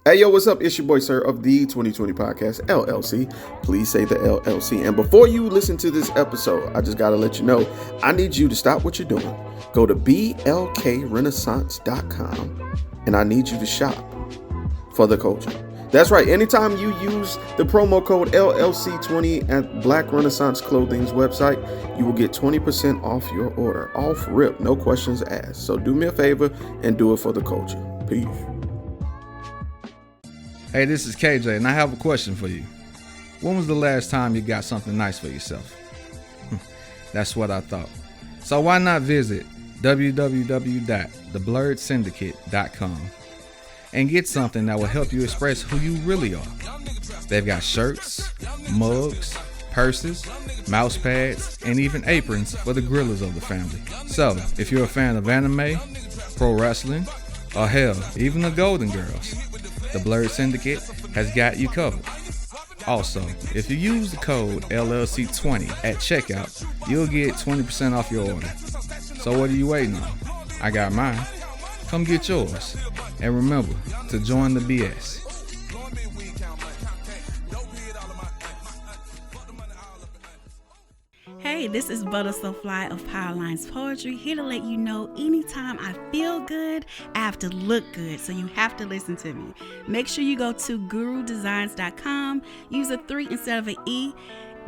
Hey, yo, what's up? It's your boy, Sir, of the 2020 Podcast, LLC. Please say the LLC. And before you listen to this episode, I just got to let you know, I need you to stop what you're doing. Go to blkrenaissance.com, and I need you to shop for the culture. That's right. Anytime you use the promo code LLC20 at Black Renaissance Clothing's website, you will get 20% off your order. Off rip, no questions asked. So do me a favor and do it for the culture. Peace. Hey, this is KJ, and I have a question for you. When was the last time you got something nice for yourself? That's what I thought. So why not visit www.theblurredsyndicate.com and get something that will help you express who you really are. They've got shirts, mugs, purses, mouse pads, and even aprons for the grillers of the family. So, if you're a fan of anime, pro wrestling, or hell, even the Golden Girls, the Blurred Syndicate has got you covered. Also, if you use the code LLC20 at checkout, you'll get 20% off your order. So what are you waiting on? I got mine. Come get yours. And remember to join the BS. Hey, this is Butter So Fly of Powerlines Poetry, here to let you know anytime I feel good, I have to look good, so you have to listen to me. Make sure you go to gurudesigns.com, use a 3 instead of an E.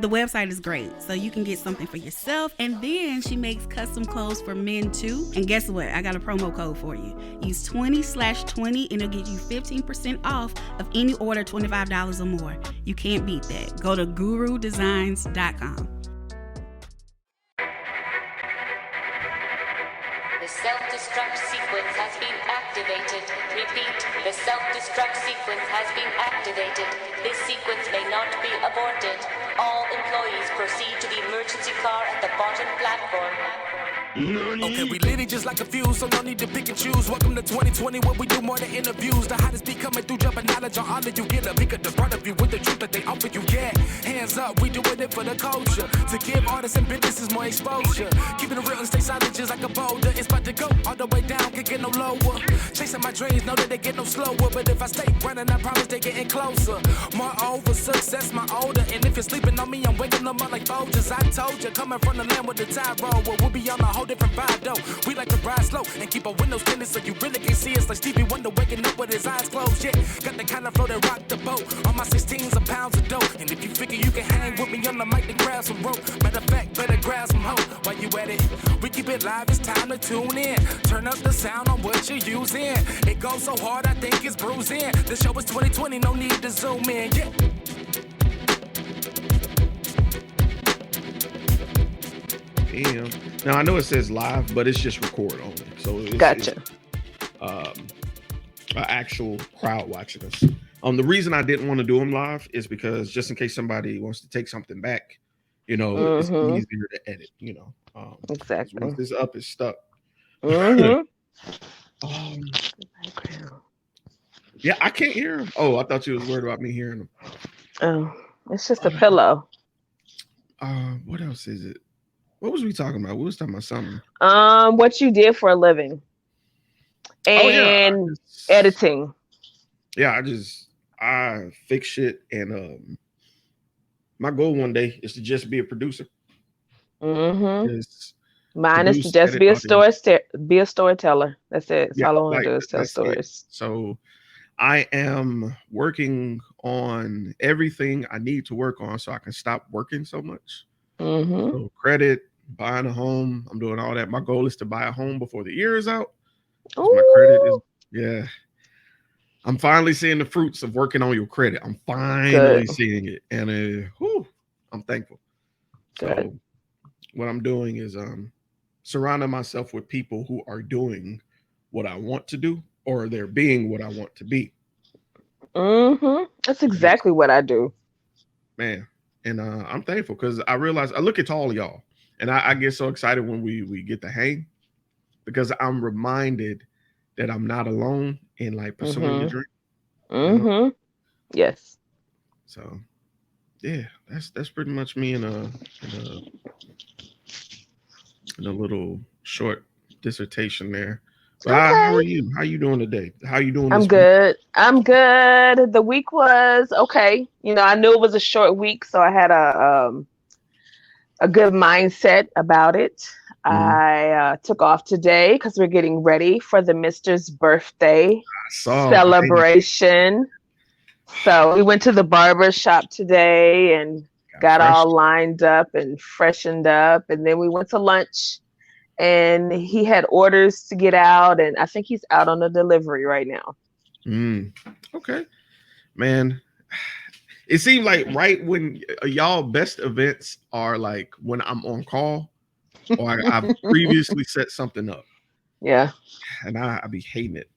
The website is great, so you can get something for yourself, and then she makes custom clothes for men too. And guess what? I got a promo code for you. Use 20/20 and it'll get you 15% off of any order $25 or more. You can't beat that. Go to gurudesigns.com. The self-destruct sequence has been activated. Repeat, the self-destruct sequence has been activated. This sequence may not be aborted. All employees proceed to the emergency car at the bottom platform. Okay, we lit it just like a fuse, so no need to pick and choose. Welcome to 2020, where we do more than interviews. The hottest be coming through, dropping knowledge on all of you. Get a pick of the front of you with the truth that they offer you. Yeah, hands up, we doing it for the culture. To give artists and businesses more exposure. Keeping it real and stay silent just like a boulder. It's about to go all the way down, can't get no lower. Chasing my dreams, know that they get no slower. But if I stay running, I promise they getting closer. Moreover, success my older. And if you're sleeping on me, I'm waking them up like Folgers. I told you, coming from the land with the tide roll. Well, we'll be on a whole different vibe though. We like to ride slow and keep our windows tinted so you really can see us like Stevie Wonder waking up with his eyes closed. Yeah, got the kind of flow that rock the boat. On my 16s of pounds of dope. And if you figure you can hang with me on the mic, then grab some rope. Matter of fact, better grab some hope. While you at it, we keep it live, it's time to tune in. Turn up the sound on what you're using. It goes so hard, I think it's bruising. The show is 2020, no need to zoom in. Yeah. Damn. Now I know it says live, but it's just record only. So it's, Gotcha. An actual crowd watching us. The reason I didn't want to do them live is because just in case somebody wants to take something back, it's easier to edit. Exactly. Once this up is stuck. Yeah, I can't hear him. Oh, I thought you was worried about me hearing him. Oh, it's just a pillow. What else is it? What was we talking about? We was talking about something. What you did for a living and editing. Yeah, I fix shit, and my goal one day is to just be a producer. Mine is to just be a storyteller. That's it. That's all I want to do is tell stories. So I am working on everything I need to work on so I can stop working so much. So credit, buying a home, I'm doing all that. My goal is to buy a home before the year is out. My credit is, I'm finally seeing the fruits of working on your credit. I'm finally seeing it, and I'm thankful. So what I'm doing is surrounding myself with people who are doing what I want to do, or they're being what I want to be. That's exactly what I do, man. And I'm thankful because I realize I look at all y'all, and I get so excited when we get to hang, because I'm reminded that I'm not alone in like pursuing the dream. Yes. So yeah, that's pretty much me in a little short dissertation there. How are you? How you doing today? How you doing? I'm good. I'm good. The week was okay. I knew it was a short week, so I had a good mindset about it. I took off today because we're getting ready for the Mister's birthday celebration. So we went to the barber shop today and got all lined up and freshened up. And then we went to lunch and he had orders to get out. And I think he's out on a delivery right now. Okay, man. It seemed like right when y'all best events are like when I'm on call or I've previously set something up. Yeah. And I be hating it.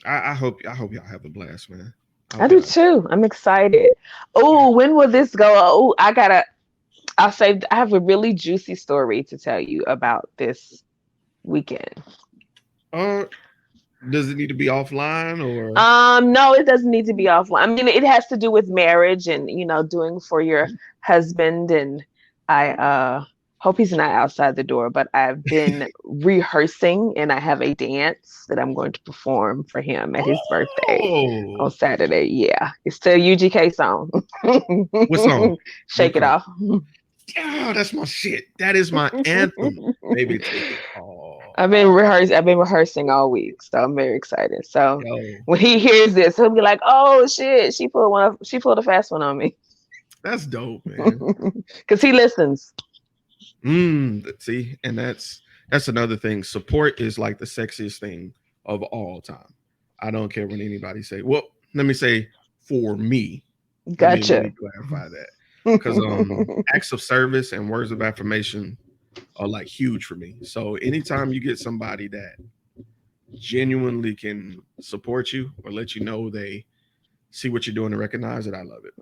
I hope y'all have a blast, man. I do too. I'm excited. Oh, when will this go? Oh, I have a really juicy story to tell you about this weekend. Does it need to be offline or? No, it doesn't need to be offline. I mean, it has to do with marriage and doing for your husband. And I hope he's not outside the door, but I've been rehearsing and I have a dance that I'm going to perform for him at his birthday on Saturday. Yeah, it's the UGK song. What song? Shake It Off. Yeah, that's my shit. That is my anthem. Maybe take it. I've been rehearsing all week, so I'm very excited. So when he hears this, he'll be like, "Oh shit, she pulled a fast one on me." That's dope, man. Because he listens. See, and that's another thing. Support is like the sexiest thing of all time. I don't care when anybody say. Well, let me say for me. Gotcha. Let me clarify that. Because acts of service and words of affirmation are like huge for me. So anytime you get somebody that genuinely can support you or let you know they see what you're doing and recognize it, I love it.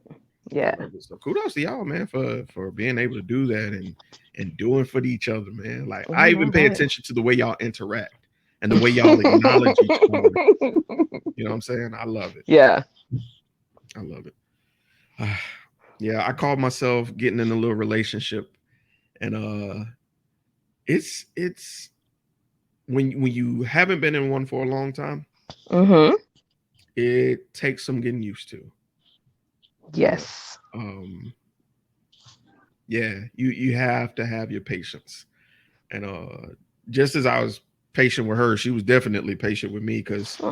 Yeah. So kudos to y'all, man, for being able to do that and doing for each other, man. Like I even pay attention to the way y'all interact and the way y'all acknowledge each other. You know what I'm saying? I love it. Yeah. I love it. Yeah, I called myself getting in a little relationship, and it's when you haven't been in one for a long time, it takes some getting used to. Yes. Yeah, you have to have your patience, and just as I was patient with her, she was definitely patient with me because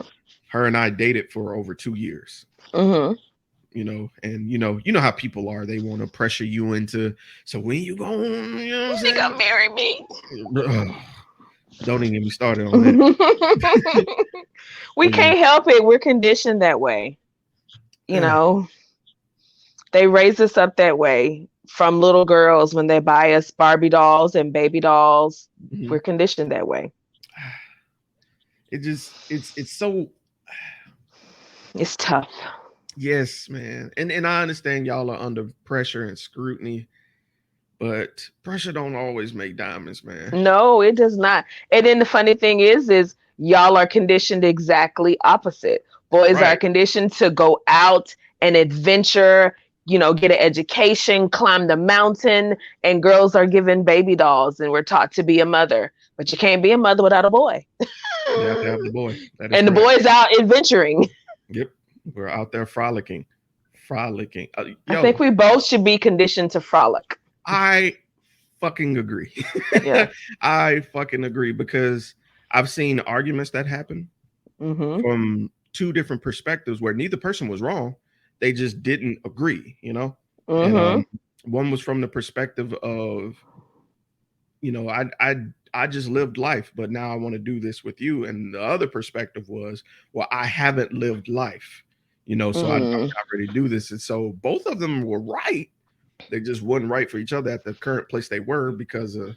her and I dated for over 2 years. And you know how people are. They want to pressure you into. So when you going, you know what I'm saying? Gonna marry me? Don't even get me started on that. We can't help it. We're conditioned that way. You know, they raise us up that way from little girls when they buy us Barbie dolls and baby dolls. We're conditioned that way. It's so. It's tough. Yes, man. And I understand y'all are under pressure and scrutiny, but pressure don't always make diamonds, man. No, it does not. And then the funny thing is y'all are conditioned exactly opposite. Boys are conditioned to go out and adventure, get an education, climb the mountain, and girls are given baby dolls and we're taught to be a mother. But you can't be a mother without a boy. You have to have the boy. And the boy's out adventuring. Yep. We're out there frolicking. I think we both should be conditioned to frolic. I fucking agree. Yeah. I fucking agree because I've seen arguments that happen from two different perspectives where neither person was wrong. They just didn't agree, And one was from the perspective of, I just lived life, but now I want to do this with you. And the other perspective was, well, I haven't lived life. So I'm not ready to do this. And so both of them were right. They just wasn't right for each other at the current place they were because of,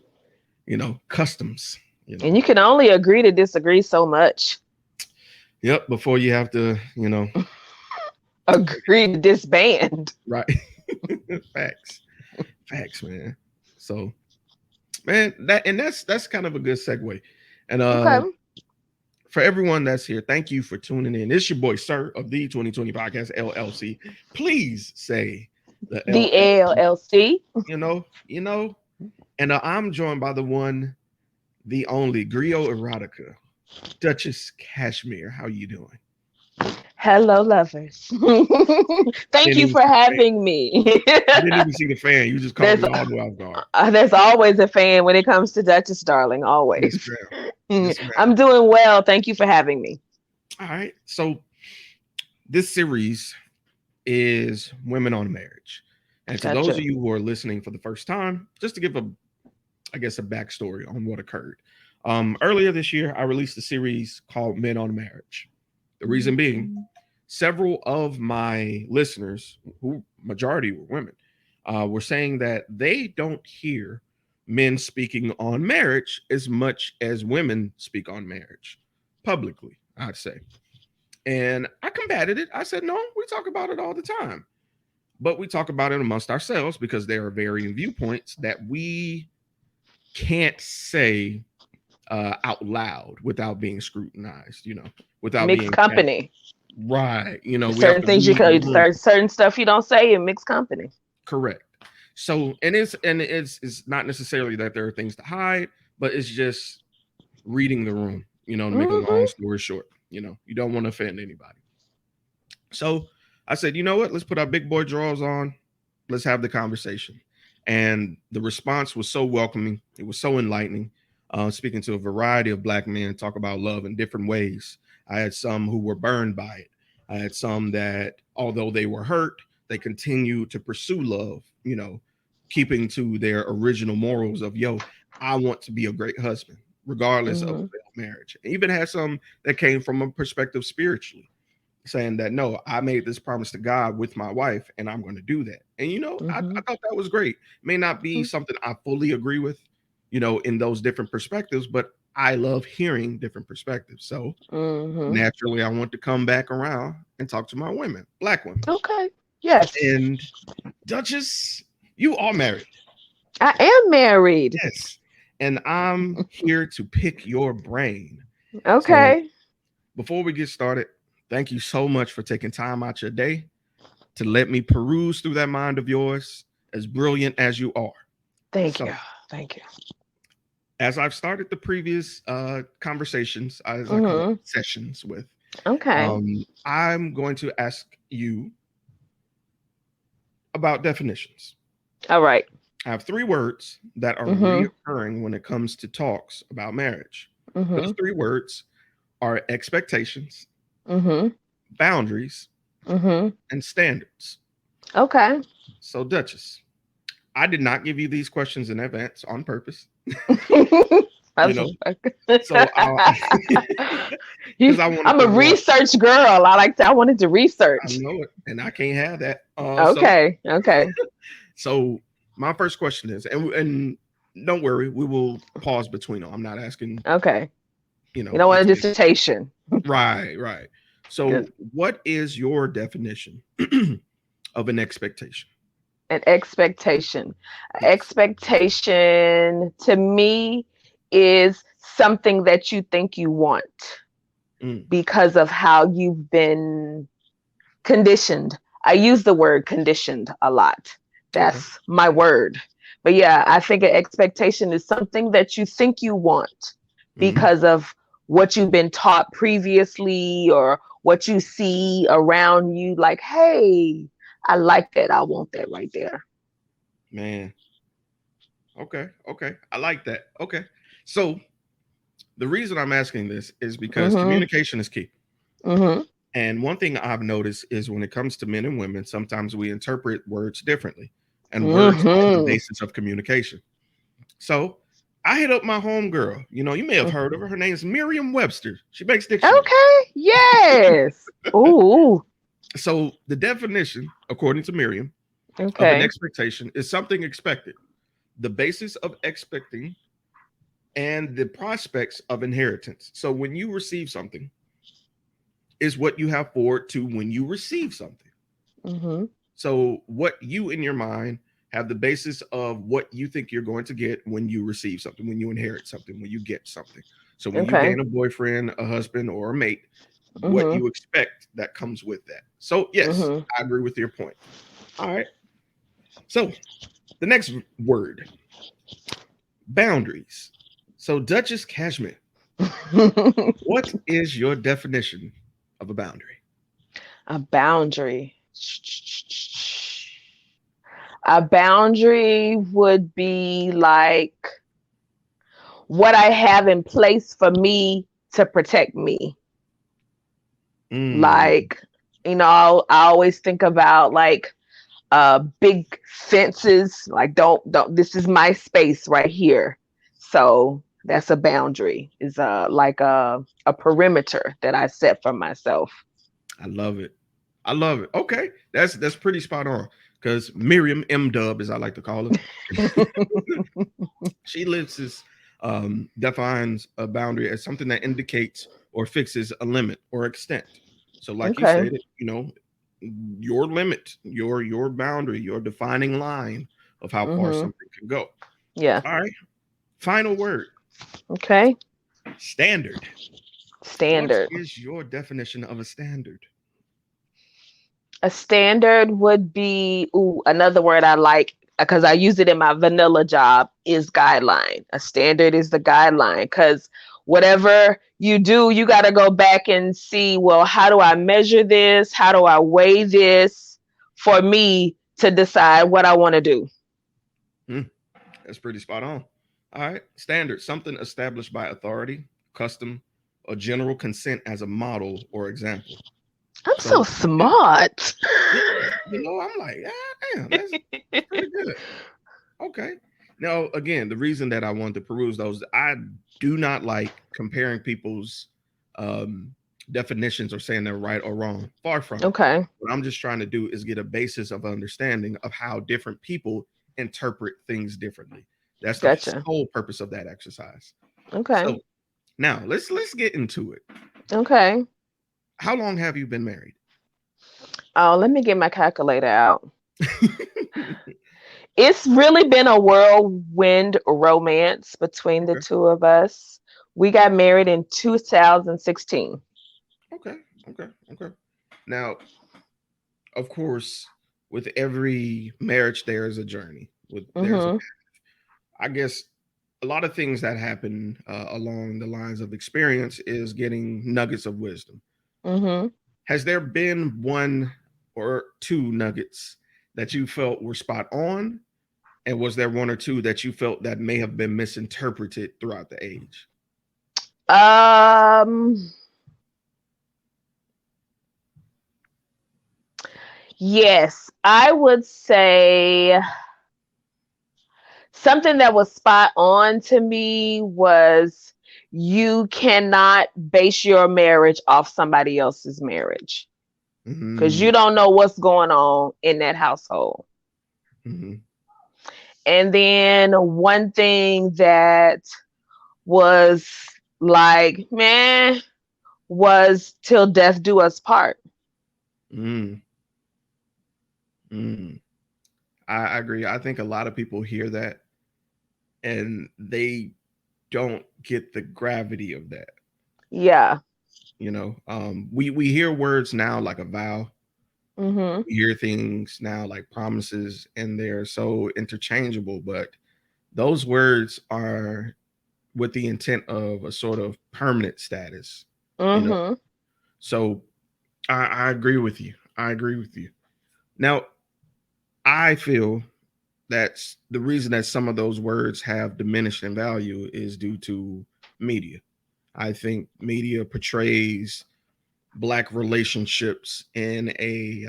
customs. And you can only agree to disagree so much. Yep. Before you have to, agree to disband. Right. Facts, man. So, man, that's kind of a good segue. And for everyone that's here, thank you for tuning in. It's your boy, Sir, of the 2020 Podcast LLC. Please say the LLC. And I'm joined by the one the only griot erotica, Duchess Cashmere. How you doing? Hello, lovers. Thank Didn't you even for see the fan. having me. I didn't even see the fan. You just caught there's me all the way off guard. there's always a fan when it comes to Duchess, darling. Yes, Always. ma'am. Yes, ma'am. I'm doing well. Thank you for having me. All right. So this series is Women on Marriage. And to those Gotcha. of you who are listening for the first time, just to give a backstory on what occurred. Earlier this year, I released a series called Men on Marriage. The reason being, several of my listeners, who majority were women, were saying that they don't hear men speaking on marriage as much as women speak on marriage publicly, I'd say. And I combated it. I said, no, we talk about it all the time. But we talk about it amongst ourselves because there are varying viewpoints that we can't say out loud without being scrutinized, without Mixed being company. right. We have Certain to things you read the can, room. certain stuff you don't say in mixed company. Correct. So, and it's not necessarily that there are things to hide, but it's just reading the room, to make a long story short. You don't want to offend anybody. So I said, you know what? Let's put our big boy drawers on. Let's have the conversation. And the response was so welcoming. It was so enlightening. Speaking to a variety of Black men, talk about love in different ways. I had some who were burned by it. I had some that, although they were hurt, they continued to pursue love, keeping to their original morals of, I want to be a great husband, regardless of failed marriage. I even had some that came from a perspective spiritually, saying that, no, I made this promise to God with my wife, and I'm going to do that. And, I thought that was great. It may not be something I fully agree with, in those different perspectives, but I love hearing different perspectives. So naturally, I want to come back around and talk to my women, Black women. Okay. Yes. And Duchess, you are married. I am married. Yes. And I'm here to pick your brain. Okay. So before we get started, thank you so much for taking time out your day to let me peruse through that mind of yours, as brilliant as you are. Thank you. As I've started the previous conversations, as I call it, sessions with, I'm going to ask you about definitions. All right. I have 3 words that are reoccurring when it comes to talks about marriage. Those 3 words are expectations, boundaries, and standards. Okay. So, Duchess, I did not give you these questions in advance on purpose. So I'm a research girl. I wanted to research. I know it, and I can't have that. Okay. So my first question is, and don't worry, we will pause between them. I'm not asking. Okay. You don't want a dissertation. Right. So what is your definition of an expectation? An expectation. Expectation to me is something that you think you want because of how you've been conditioned. I use the word conditioned a lot. That's my word. But yeah, I think an expectation is something that you think you want because of what you've been taught previously or what you see around you. Like, hey, I like that. I want that right there. Man. Okay. I like that. Okay. So the reason I'm asking this is because communication is key. And one thing I've noticed is when it comes to men and women, sometimes we interpret words differently, and words are the basis of communication. So I hit up my homegirl. You may have heard of her. Her name is Merriam-Webster. She makes dictionaries. Okay. Yes. Ooh. So the definition, according to Merriam, of an expectation is something expected, the basis of expecting, and the prospects of inheritance. So when you receive something is what you have forward to when you receive something. So what you in your mind have the basis of what you think you're going to get when you receive something, when you inherit something, when you get something. So when you gain a boyfriend, a husband, or a mate, what you expect that comes with that. So yes, I agree with your point. All right. So the next word, boundaries. So, Duchess Cashmere, what is your definition of a boundary? A boundary. A boundary would be like what I have in place for me to protect me. Like, I always think about like big fences, like don't, this is my space right here. So that's a boundary, is like a perimeter that I set for myself. I love it. I love it. Okay. That's pretty spot on. Because Miriam M. Dub, as I like to call her, she defines a boundary as something that indicates or fixes a limit or extent. So, like you said, your limit, your boundary, your defining line of how far something can go. Yeah. All right. Final word. Okay. Standard. Standard. What is your definition of a standard? A standard would be, another word I like because I use it in my vanilla job, is guideline. A standard is the guideline, because whatever you do, you got to go back and see, well, how do I measure this? How do I weigh this for me to decide what I want to do? That's pretty spot on. All right. Standard, something established by authority, custom, or general consent as a model or example. I'm so smart. I'm like, damn, that's pretty good. Okay. Now, again, the reason that I wanted to peruse those, I do not like comparing people's definitions or saying they're right or wrong. Far from it. Okay. What I'm just trying to do is get a basis of understanding of how different people interpret things differently. That's the whole purpose of that exercise. Okay. So now let's get into it. Okay. How long have you been married? Oh, let me get my calculator out. It's really been a whirlwind romance between the two of us. We got married in 2016. Okay. Now, of course, with every marriage, there is a journey. I guess a lot of things that happen along the lines of experience is getting nuggets of wisdom. Has there been one or two nuggets that you felt were spot on? And was there one or two that you felt that may have been misinterpreted throughout the age? Yes, I would say something that was spot on to me was, you cannot base your marriage off somebody else's marriage, because you don't know what's going on in that household. And then one thing that was like, man, was till death do us part. I agree. I think a lot of people hear that and they don't get the gravity of that. Yeah. We hear words now like a vow. We hear things now like promises, and they're so interchangeable, but those words are with the intent of a sort of permanent status. So I agree with you. Now, I feel that's the reason that some of those words have diminished in value is due to media. I think media portrays Black relationships in a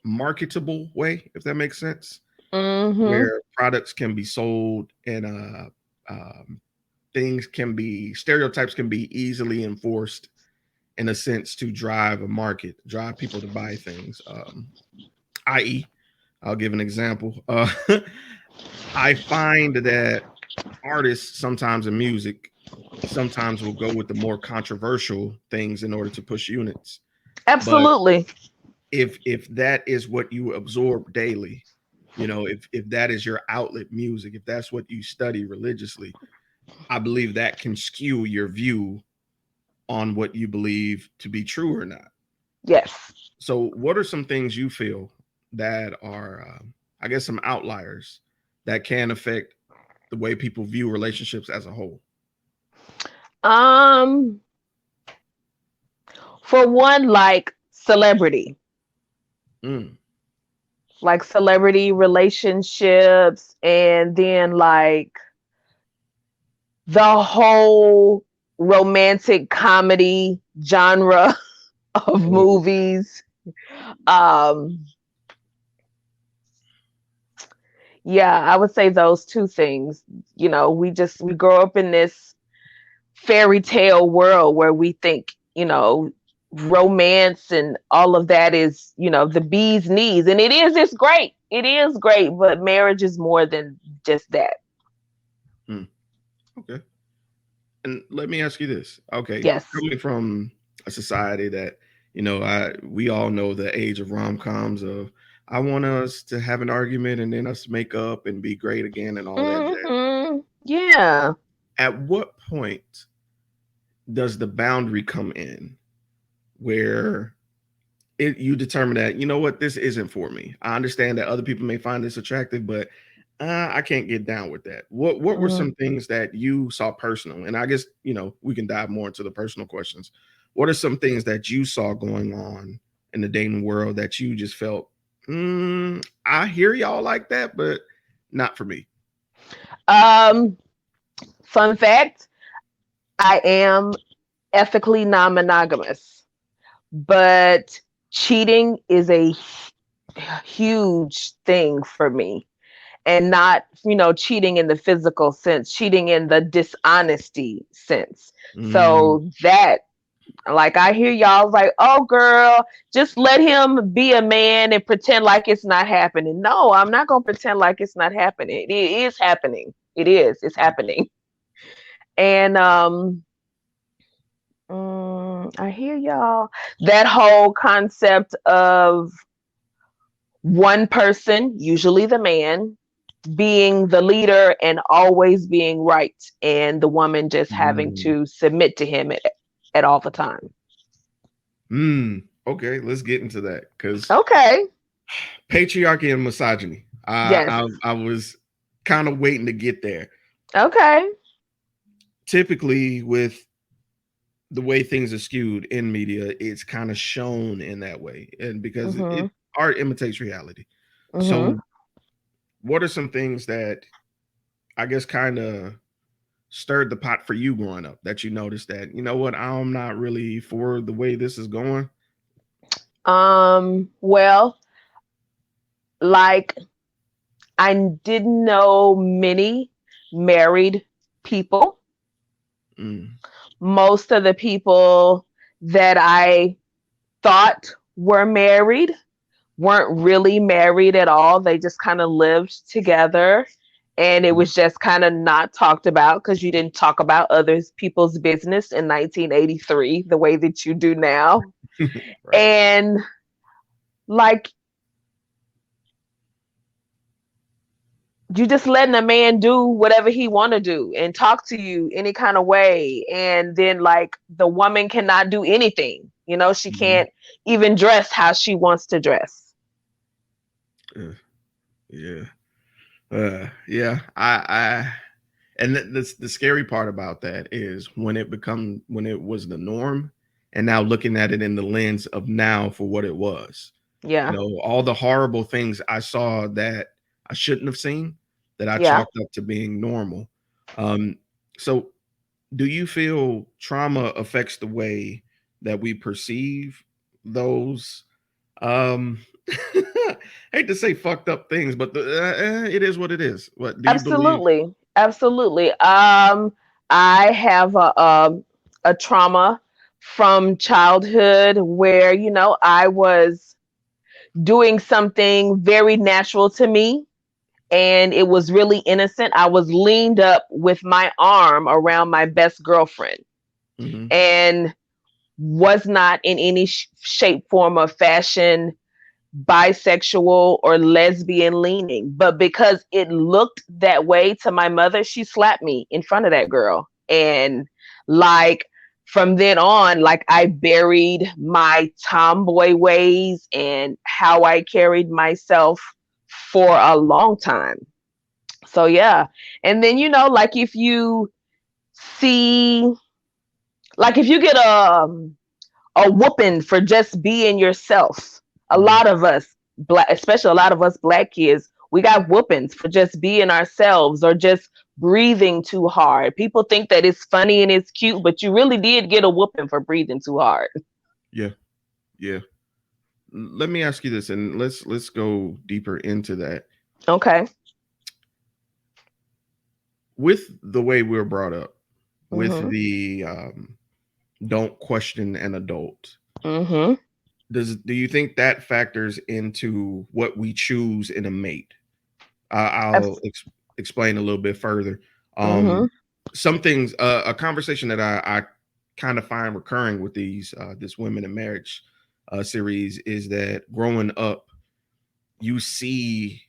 marketable way, if that makes sense, where products can be sold and stereotypes can be easily enforced in a sense to drive a market, drive people to buy things. I.e., I'll give an example. I find that artists sometimes in music sometimes will go with the more controversial things in order to push units. Absolutely. But if that is what you absorb daily, if that is your outlet, music, if that's what you study religiously, I believe that can skew your view on what you believe to be true or not. Yes. So what are some things you feel that are, I guess, some outliers that can affect the way people view relationships as a whole? For one, like celebrity. Like celebrity relationships, and then like the whole romantic comedy genre of movies. Yeah, I would say those two things. You know, we grow up in this fairy tale world where we think, you know, romance and all of that is, you know, the bee's knees. And it's great. It is great, but marriage is more than just that. Okay. And let me ask you this. Okay. Yes. Coming from a society that, you know, we all know the age of rom-coms of I want us to have an argument and then us make up and be great again and all that jazz. Yeah. At what point does the boundary come in where you determine that, you know what, this isn't for me? I understand that other people may find this attractive, but I can't get down with that. What were some things that you saw personal? And I guess, you know, we can dive more into the personal questions. What are some things that you saw going on in the dating world that you just felt, I hear y'all like that, but not for me? Fun fact, I am ethically non-monogamous, but cheating is a huge thing for me. And not, you know, cheating in the physical sense, cheating in the dishonesty sense. So that, like, I hear y'all like, oh, girl, just let him be a man and pretend like it's not happening. No, I'm not going to pretend like it's not happening. It is happening. It's happening. And I hear y'all. That whole concept of one person, usually the man, being the leader and always being right, and the woman just having to submit to him at all the time. Okay, let's get into that, because patriarchy and misogyny. I was kind of waiting to get there. Okay. Typically, with the way things are skewed in media, it's kind of shown in that way, and because art imitates reality. So what are some things that I guess kind of stirred the pot for you growing up that you noticed that, you know what, I'm not really for the way this is going? Well, like, I didn't know many married people. Most of the people that I thought were married weren't really married at all. They just kind of lived together, and it was just kind of not talked about because you didn't talk about other people's business in 1983 the way that you do now. Right. And like, you just letting a man do whatever he want to do and talk to you any kind of way, and then like the woman cannot do anything. You know, she can't even dress how she wants to dress. I and the scary part about that is when it was the norm, and now looking at it in the lens of now for what it was. You know, all the horrible things I saw that I shouldn't have seen, that I chalked up to being normal. So do you feel trauma affects the way that we perceive those hate to say fucked up things, but it is what it is. What do you believe? Absolutely. I have a trauma from childhood where, you know, I was doing something very natural to me, and it was really innocent. I was leaned up with my arm around my best girlfriend, and was not in any shape, form, or fashion bisexual or lesbian leaning. But because it looked that way to my mother, she slapped me in front of that girl. And like, from then on, like, I buried my tomboy ways and how I carried myself for a long time. So yeah. And then, like if you see, like if you get a whooping for just being yourself, a Mhm. lot of us, black, especially a lot of us black kids, we got whoopings for just being ourselves or just breathing too hard. People think that it's funny and it's cute, but you really did get a whooping for breathing too hard. Yeah, yeah. Let me ask you this, and let's go deeper into that. Okay. With the way we're brought up, with Mhm. the don't question an adult, Mhm. do you think that factors into what we choose in a mate? I'll explain a little bit further. Mhm. Some things, a conversation that I kind of find recurring with this women in marriage series is that growing up, you see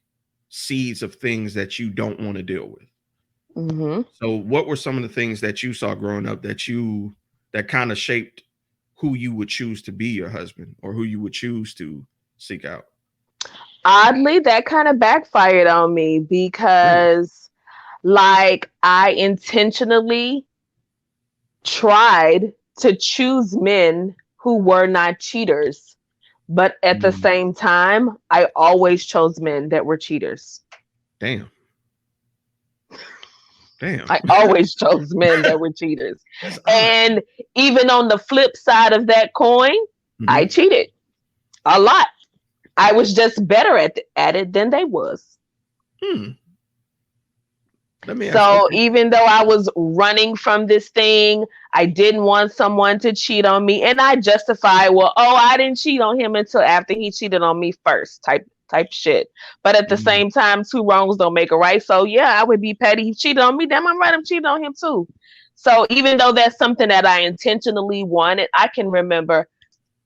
seeds of things that you don't want to deal with. Mhm. So, what were some of the things that you saw growing up that kind of shaped who you would choose to be your husband or who you would choose to seek out? Oddly, that kind of backfired on me Really? because, like, I intentionally tried to choose men who were not cheaters, but at the Mm, same time, I always chose men that were cheaters. damn. Damn. I always chose men that were cheaters. That's odd. And even on the flip side of that coin, I Hmm. cheated a lot. I was just better at it than they was. Hmm. Let me ask. So Okay. even though I was running from this thing, I didn't want someone to cheat on me, and I justify, well, oh, I didn't cheat on him until after he cheated on me first, type shit. But at the Mm, same time, two wrongs don't make a right. So yeah, I would be petty. He cheated on me, damn, I'm right, I'm cheating on him too. So even though that's something that I intentionally wanted, I can remember.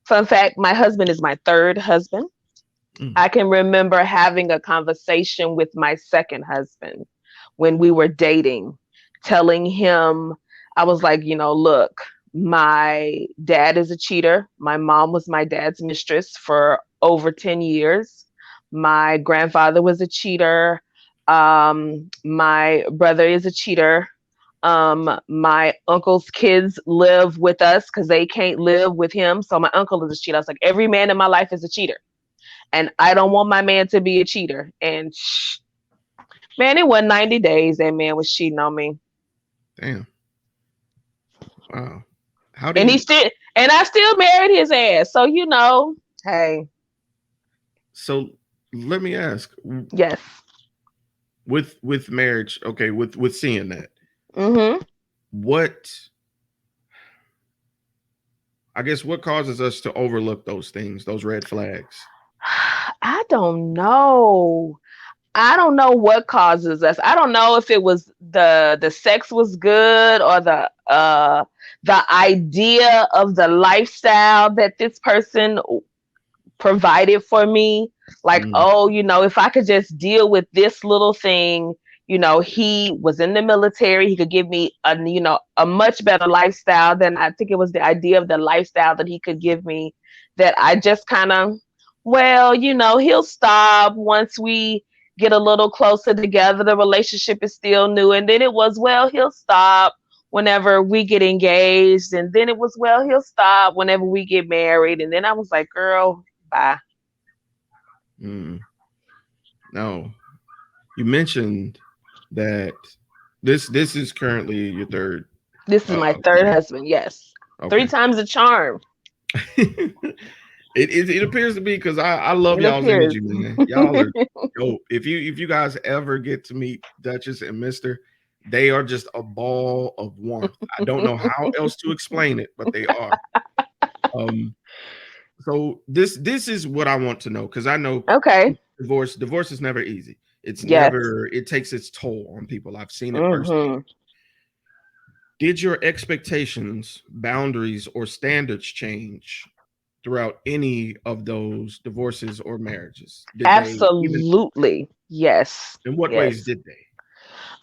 Fun fact: my husband is my third husband. mm, I can remember having a conversation with my second husband when we were dating, telling him, I was like, look, my dad is a cheater. My mom was my dad's mistress for over 10 years. My grandfather was a cheater. My brother is a cheater. My uncle's kids live with us because they can't live with him. So my uncle is a cheater. I was like, every man in my life is a cheater, and I don't want my man to be a cheater. And man, it was 90 days that man was cheating on me. damn. Wow. How do And he you? still and I still married his ass. So hey, So let me ask. yes. With marriage, okay, with seeing that, Mhm. what I guess what causes us to overlook those things, those red flags? I don't know. I don't know what causes us. I don't know if it was the sex was good or the idea of the lifestyle that this person provided for me. Like, Mm, oh, if I could just deal with this little thing, he was in the military. He could give me a much better lifestyle than, I think it was the idea of the lifestyle that he could give me, that I just kind of, well, he'll stop once we get a little closer together. The relationship is still new. And then it was, well, he'll stop whenever we get engaged. And then it was, well, he'll stop whenever we get married. And then I was like, girl, bye. mm. No, you mentioned that this is currently your third. This is my third Man. husband. Yes. Three Okay. times the charm. It appears to be because I love It y'all's appears. energy, man. Y'all are yo. If you guys ever get to meet Duchess and Mister, they are just a ball of warmth. I don't know how else to explain it, but they are. Um. So this is what I want to know because I know Okay. divorce is never easy. It's Yes. never it takes its toll on people. I've seen it firsthand. Hmm. Did your expectations, boundaries, or standards change throughout any of those divorces or marriages? Did they even Absolutely. Yes. in what ways Yes. did they?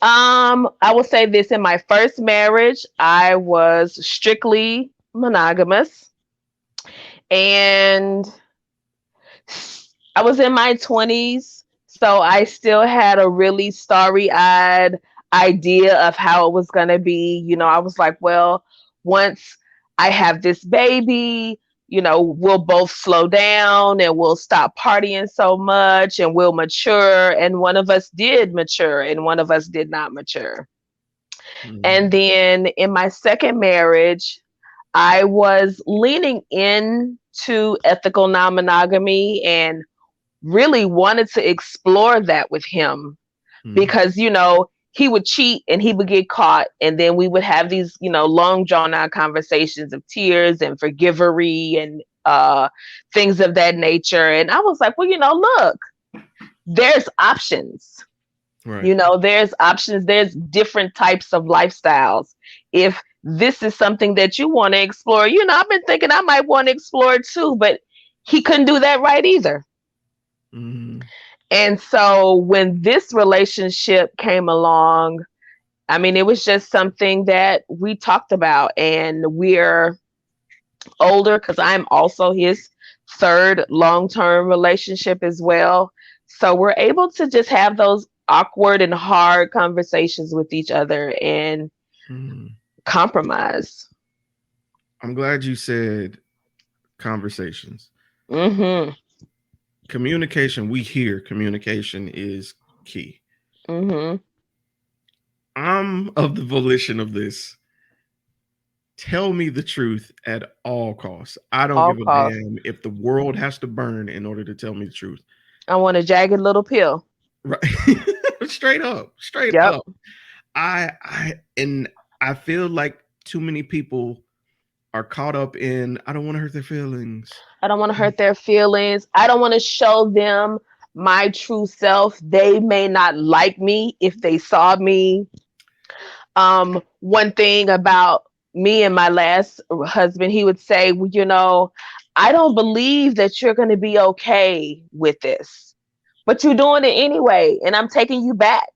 I will say this: in my first marriage, I was strictly monogamous, and I was in my 20s. So I still had a really starry-eyed idea of how it was going to be. I was like, well, once I have this baby, we'll both slow down and we'll stop partying so much and we'll mature. And one of us did mature and one of us did not mature. And then in my second marriage, I was leaning into ethical non-monogamy and really wanted to explore that with him because, he would cheat and he would get caught. And then we would have these, long drawn out conversations of tears and forgivery and things of that nature. And I was like, well, look, there's options. Right. There's options. There's different types of lifestyles. If this is something that you want to explore, I've been thinking I might want to explore it too, but he couldn't do that right either. Mm-hmm. And so when this relationship came along, I mean, it was just something that we talked about, and we're older because I'm also his third long-term relationship as well. So we're able to just have those awkward and hard conversations with each other and compromise. I'm glad you said conversations. Mm-hmm. Communication, we hear communication is key. Mm-hmm. I'm of the volition of this. Tell me the truth at all costs. I don't give a damn if the world has to burn in order to tell me the truth. I want a jagged little pill. Right. Straight up. I feel like too many people are caught up in, I don't want to hurt their feelings. I don't want to hurt their feelings. I don't want to show them my true self. They may not like me if they saw me. One thing about me and my last husband, he would say, well, I don't believe that you're going to be okay with this, but you're doing it anyway, and I'm taking you back.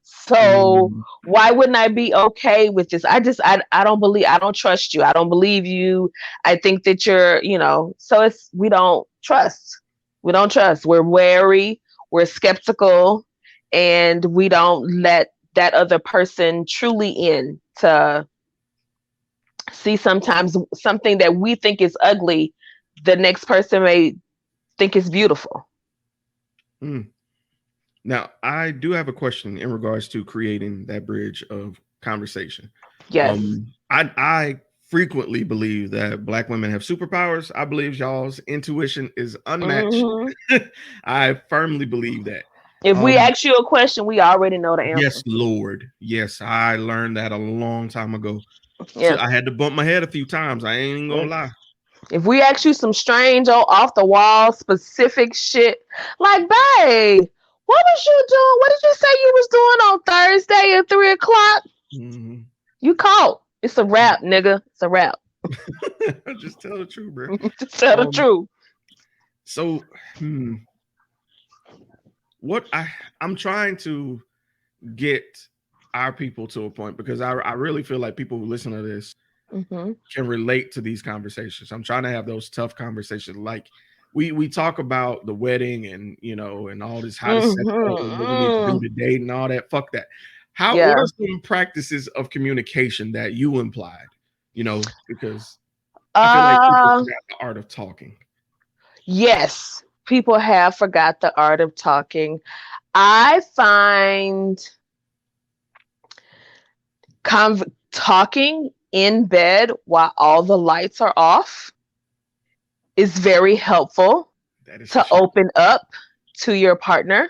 So why wouldn't I be okay with this? I don't trust you. I don't believe you. I think that you're, so we don't trust. We're wary, we're skeptical, and we don't let that other person truly in to see sometimes something that we think is ugly, the next person may think is beautiful. Now, I do have a question in regards to creating that bridge of conversation. Yes. I frequently believe that Black women have superpowers. I believe y'all's intuition is unmatched. Mm-hmm. I firmly believe that. If we ask you a question, we already know the answer. Yes, Lord. Yes, I learned that a long time ago. Yeah. So I had to bump my head a few times. I ain't even gonna lie. If we ask you some strange off the wall specific shit, like, babe, what was you doing? What did you say you was doing on Thursday at 3:00? Mm-hmm. You caught. It's a wrap, nigga. It's a wrap. Just tell the truth, bro. Just tell the truth. So, what I'm trying to get our people to a point, because I really feel like people who listen to this can relate to these conversations. I'm trying to have those tough conversations. Like we talk about the wedding and, and all this, how to set up and what we need to do to date and all that. Fuck that. What are some practices of communication that you implied? Because I feel like people forgot the art of talking. Yes, people have forgot the art of talking. I find talking in bed while all the lights are off is very helpful to open up to your partner,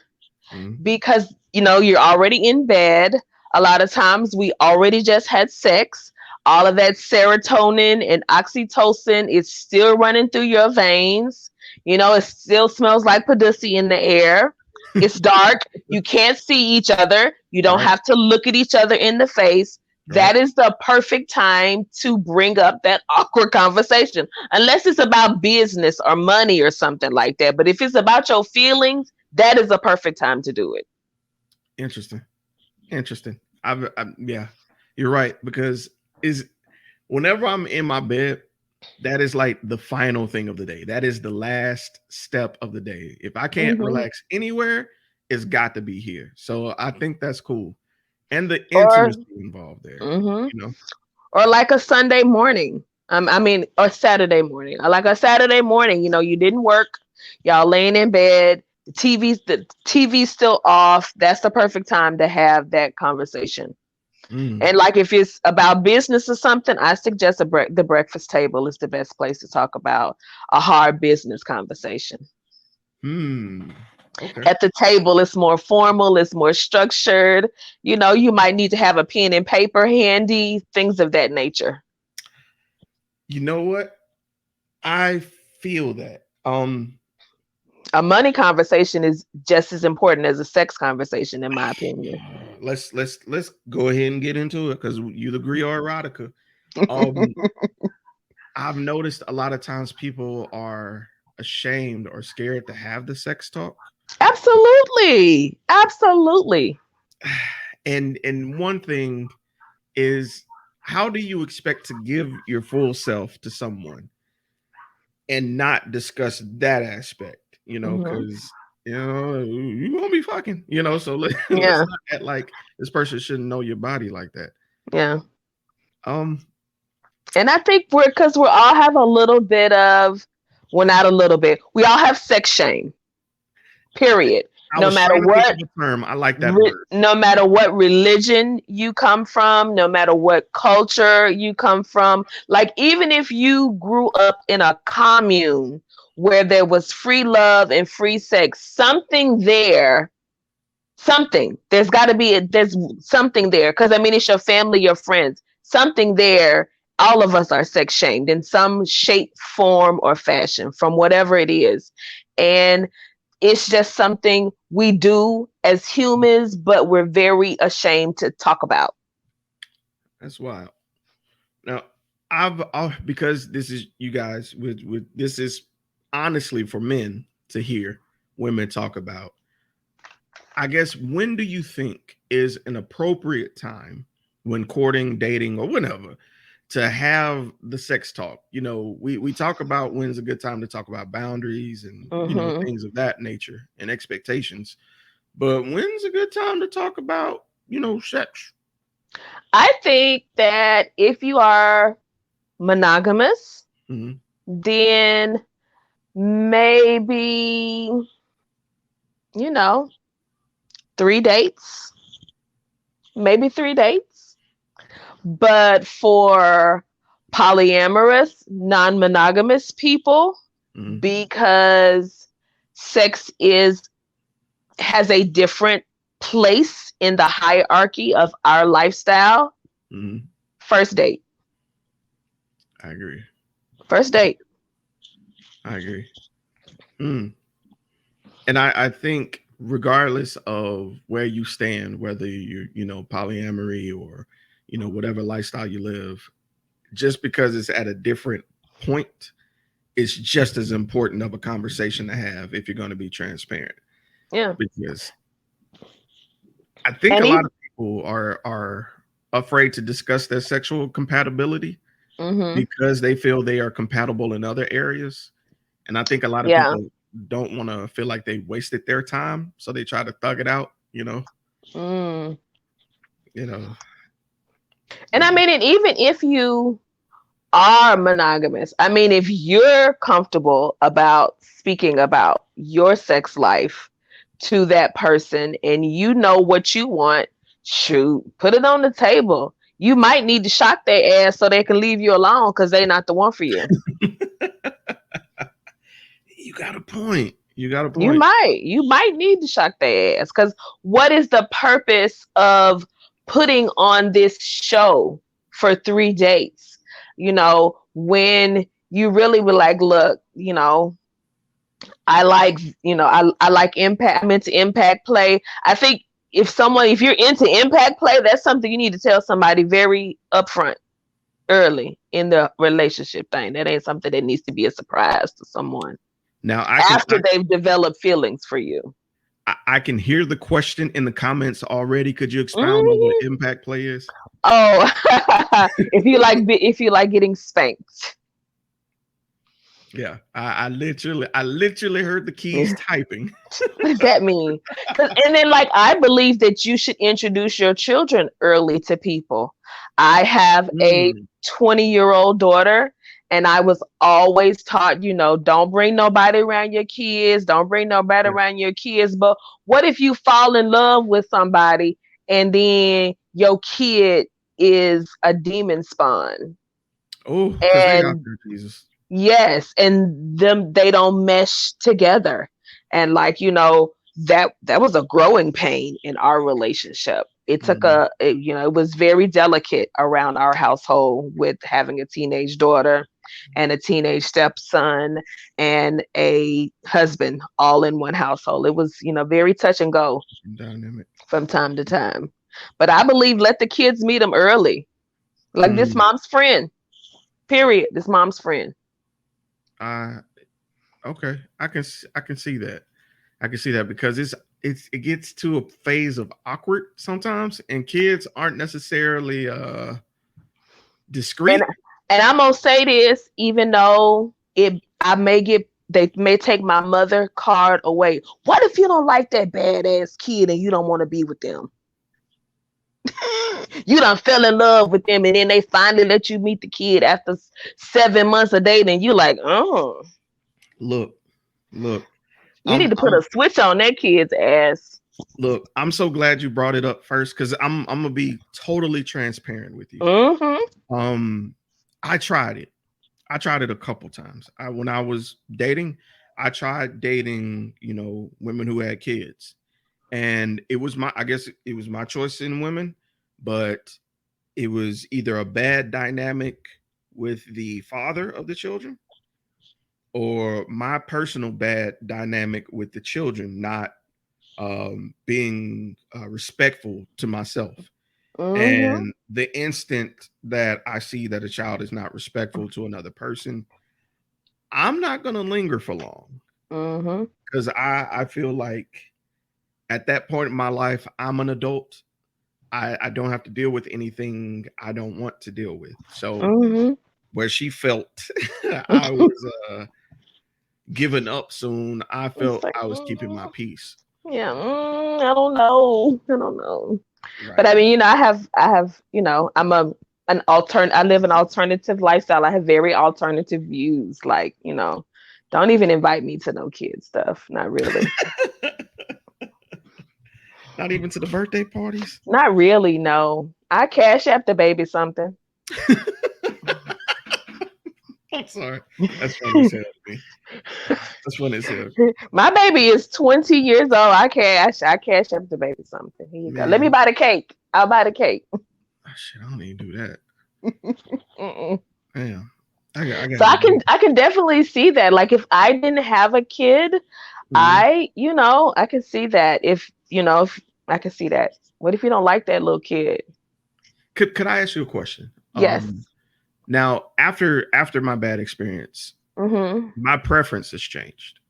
because you're already in bed. A lot of times we already just had sex. All of that serotonin and oxytocin is still running through your veins. It still smells like pussy in the air. It's dark. You can't see each other. You don't have to look at each other in the face. That is the perfect time to bring up that awkward conversation, unless it's about business or money or something like that. But if it's about your feelings, that is the perfect time to do it. Interesting. Yeah, you're right. Because whenever I'm in my bed, that is like the final thing of the day. That is the last step of the day. If I can't relax anywhere, it's got to be here. So I think that's cool. And the Or intimacy involved there, mhm. you know. Or like a Sunday morning. I mean, or Saturday morning. Or like a Saturday morning, you didn't work, y'all laying in bed, the TV's still off. That's the perfect time to have that conversation. Mm. And like if it's about business or something, I suggest the breakfast table is the best place to talk about a hard business conversation. Hmm. Okay. At the table, it's more formal, it's more structured. You might need to have a pen and paper handy, things of that nature. You know what? I feel that. A money conversation is just as important as a sex conversation, in my opinion. Let's go ahead and get into it because you the griot erotica. Um, I've noticed a lot of times people are ashamed or scared to have the sex talk. Absolutely. Absolutely. And one thing is, how do you expect to give your full self to someone and not discuss that aspect? Hmm. Because you won't be fucking, so let's Yeah. not act like this person shouldn't know your body like that. Yeah. Um, And I think because we all have a little bit of, well, not a little bit, we all have sex shame, period. I No was matter trying to think what of a term. I like that word. no matter what religion you come from, no matter what culture you come from, like even if you grew up in a commune where there was free love and free sex, there's got to be there's something there, because I mean it's your family, your friends, something there. All of us are sex shamed in some shape, form, or fashion from whatever it is. And it's just something we do as humans, but we're very ashamed to talk about. That's wild. Now, because this is you guys with this is honestly for men to hear women talk about. I guess, when do you think is an appropriate time when courting, dating, or whatever to have the sex talk? We talk about when's a good time to talk about boundaries and Hmm. things of that nature and expectations. But when's a good time to talk about sex? I think that if you are monogamous, Mhm. then maybe, you know, 3 dates, maybe 3 dates. But for polyamorous, non monogamous people, Mhm. because sex has a different place in the hierarchy of our lifestyle, Mhm. first date. I agree. First date. I agree. Mm. And I think regardless of where you stand, whether you're, polyamory or, whatever lifestyle you live, just because it's at a different point, it's just as important of a conversation to have if you're going to be transparent. Yeah. Because I think And a lot even, of people are afraid to discuss their sexual compatibility hmm, because they feel they are compatible in other areas. And I think a lot of yeah. people don't want to feel like they wasted their time, so they try to thug it out. Mm. You know. And I mean, and even if you are monogamous, I mean, if you're comfortable about speaking about your sex life to that person and you know what you want, shoot, put it on the table. You might need to shock their ass so they can leave you alone because they're not the one for you. You got a point. You got a You point. might need to shock their ass, because what is the purpose of putting on this show for 3 dates? When you really were like, look, I like, I like impact. I'm into impact play. I think if you're into impact play, that's something you need to tell somebody very upfront, early in the relationship thing. That ain't something that needs to be a surprise to someone Now after they've developed feelings for you. I can hear the question in the comments already. Could you expound on what Mhm. impact play is? Oh, if you like getting spanked. Yeah, I literally heard the keys typing. What does that mean? And then, like, I believe that you should introduce your children early to people. I have a 20-year-old daughter, and I was always taught, don't bring nobody around your kids. Don't bring nobody around your kids. But what if you fall in love with somebody and then your kid is a demon spawn? Oh, because they out there, Jesus. Yes, and they don't mesh together. And like, that was a growing pain in our relationship. It took it was very delicate around our household with having a teenage daughter and a teenage stepson and a husband all in one household. It was, very touch and go dynamic from time to time. But I believe let the kids meet them early. Like this mom's friend. Period. This mom's friend. Okay. I can see that. I can see that because it gets to a phase of awkward sometimes, and kids aren't necessarily discreet. And I'm gonna say this, even though they may take my mother card away. What if you don't like that badass kid and you don't want to be with them? You done fell in love with them, and then they finally let you meet the kid after 7 months of dating, and you like, oh. Look. You need to put a switch on that kid's ass. Look, I'm so glad you brought it up first because I'm gonna be totally transparent with you. I tried it. A couple times. When I was dating, I tried dating, women who had kids. And it was my choice in women, but it was either a bad dynamic with the father of the children or my personal bad dynamic with the children, not being respectful to myself. And the instant that I see that a child is not respectful to another person, I'm not going to linger for long because I feel like at that point in my life, I'm an adult. I don't have to deal with anything I don't want to deal with. So where she felt I was giving up soon, I felt I was keeping my peace. Yeah, I don't know. Right. But I mean, I have, I'm I live an alternative lifestyle. I have very alternative views. Like, don't even invite me to no kid stuff. Not really. Not even to the birthday parties? Not really, no. I cash app the baby something. I'm sorry. That's funny as hell to me. That's funny as hell. My baby is 20 years old. I cash app the baby something. Here you go. Let me buy the cake. I'll buy the cake. Oh, shit, I don't even do that. Damn. So I can definitely see that. Like if I didn't have a kid, I can see that. If I can see that. What if you don't like that little kid? Could I ask you a question? Yes. Now, after my bad experience, my preference has changed.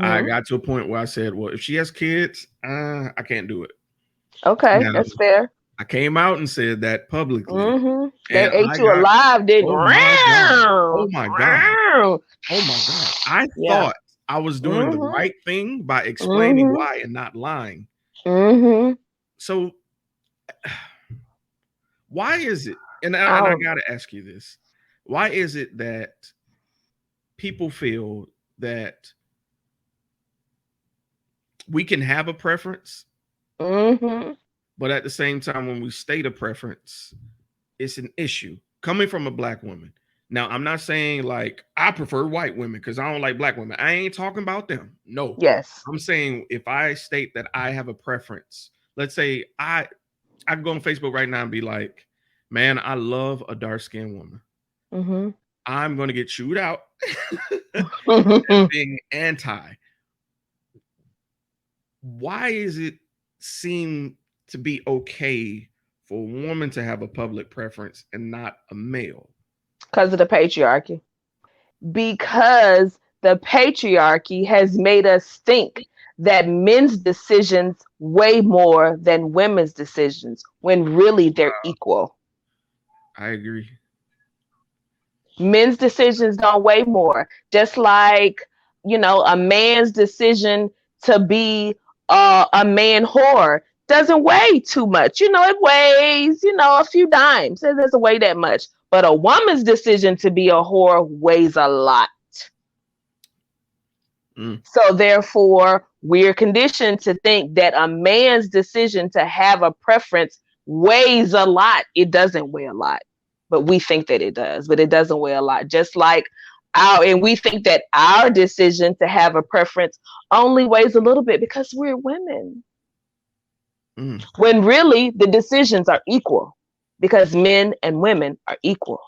I got to a point where I said, well, if she has kids, I can't do it. Okay, now, that's fair. I came out and said that publicly. They ate you alive, didn't Oh my God. I thought I was doing the right thing by explaining why and not lying. So why is it, and I got to ask you this, why is it that people feel that we can have a preference, but at the same time, when we state a preference, it's an issue coming from a Black woman? Now, I'm not saying like I prefer white women because I don't like Black women. I ain't talking about them. No. Yes. I'm saying if I state that I have a preference, let's say I can go on Facebook right now and be like, man, I love a dark-skinned woman. I'm going to get chewed out as being anti. Why is it seem to be okay for a woman to have a public preference and not a male? Because of the patriarchy. Because the patriarchy has made us think that men's decisions weigh more than women's decisions when really they're equal. I agree. Men's decisions don't weigh more. Just like, a man's decision to be a man whore doesn't weigh too much. It weighs, a few dimes. It doesn't weigh that much. But a woman's decision to be a whore weighs a lot. So therefore, we're conditioned to think that a man's decision to have a preference weighs a lot. It doesn't weigh a lot, but we think that it does, but it doesn't weigh a lot. Just like and we think that our decision to have a preference only weighs a little bit because we're women. When really the decisions are equal because men and women are equal.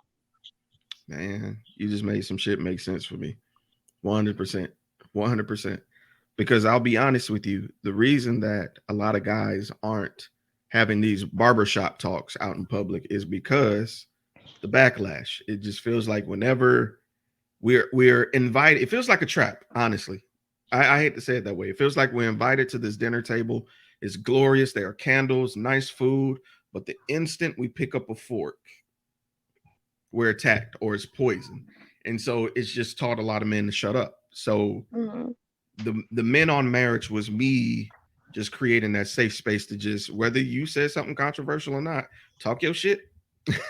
Man, you just made some shit make sense for me. 100%. 100%. Because I'll be honest with you, the reason that a lot of guys aren't having these barbershop talks out in public is because the backlash. It just feels like whenever we're invited, it feels like a trap, honestly. I hate to say it that way. It feels like we're invited to this dinner table. It's glorious. There are candles, nice food, but the instant we pick up a fork, we're attacked or it's poison. And so it's just taught a lot of men to shut up. So the Men on Marriage was me just creating that safe space to just, whether you said something controversial or not, talk your shit,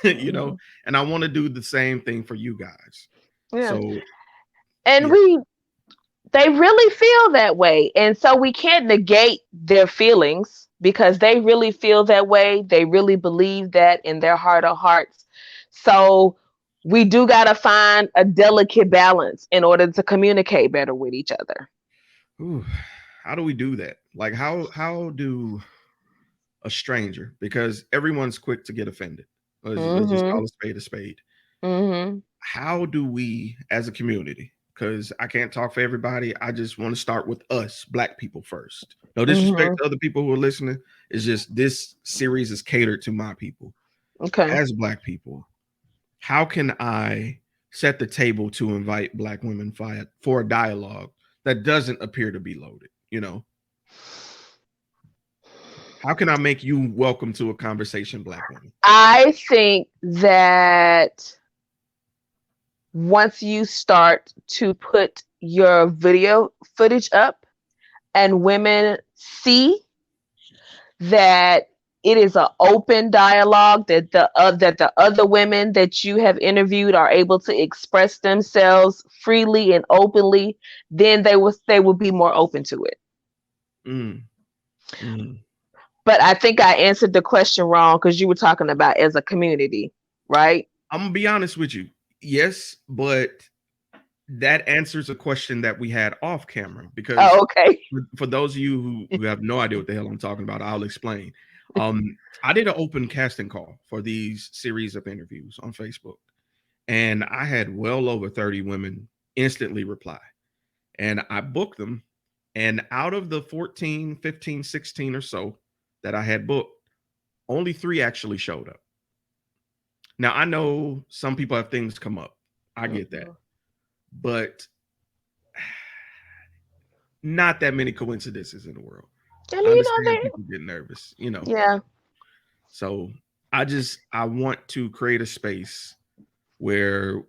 and I want to do the same thing for you guys. Yeah. So, and they really feel that way. And so we can't negate their feelings because they really feel that way. They really believe that in their heart of hearts. So we do got to find a delicate balance in order to communicate better with each other. Ooh, how do we do that? Like, how do a stranger, because everyone's quick to get offended. Let's just call a spade a spade. How do we, as a community, because I can't talk for everybody, I just want to start with us, Black people first. No disrespect to other people who are listening. It's just this series is catered to my people. Okay. As Black people, how can I set the table to invite Black women for a dialogue that doesn't appear to be loaded? How can I make you welcome to a conversation, Black women? I think that once you start to put your video footage up and women see that it is an open dialogue, that the other women that you have interviewed are able to express themselves freely and openly, then they will be more open to it. But I think I answered the question wrong because you were talking about as a community, right? I'm gonna be honest with you. Yes, but that answers a question that we had off camera. Because okay. For those of you who have no idea what the hell I'm talking about, I'll explain. I did an open casting call for these series of interviews on Facebook, and I had well over 30 women instantly reply, and I booked them. And out of the 14, 15, 16 or so that I had booked, only 3 actually showed up. Now, I know some people have things come up. I get that. But not that many coincidences in the world. I understand people get nervous, Yeah. So I want to create a space where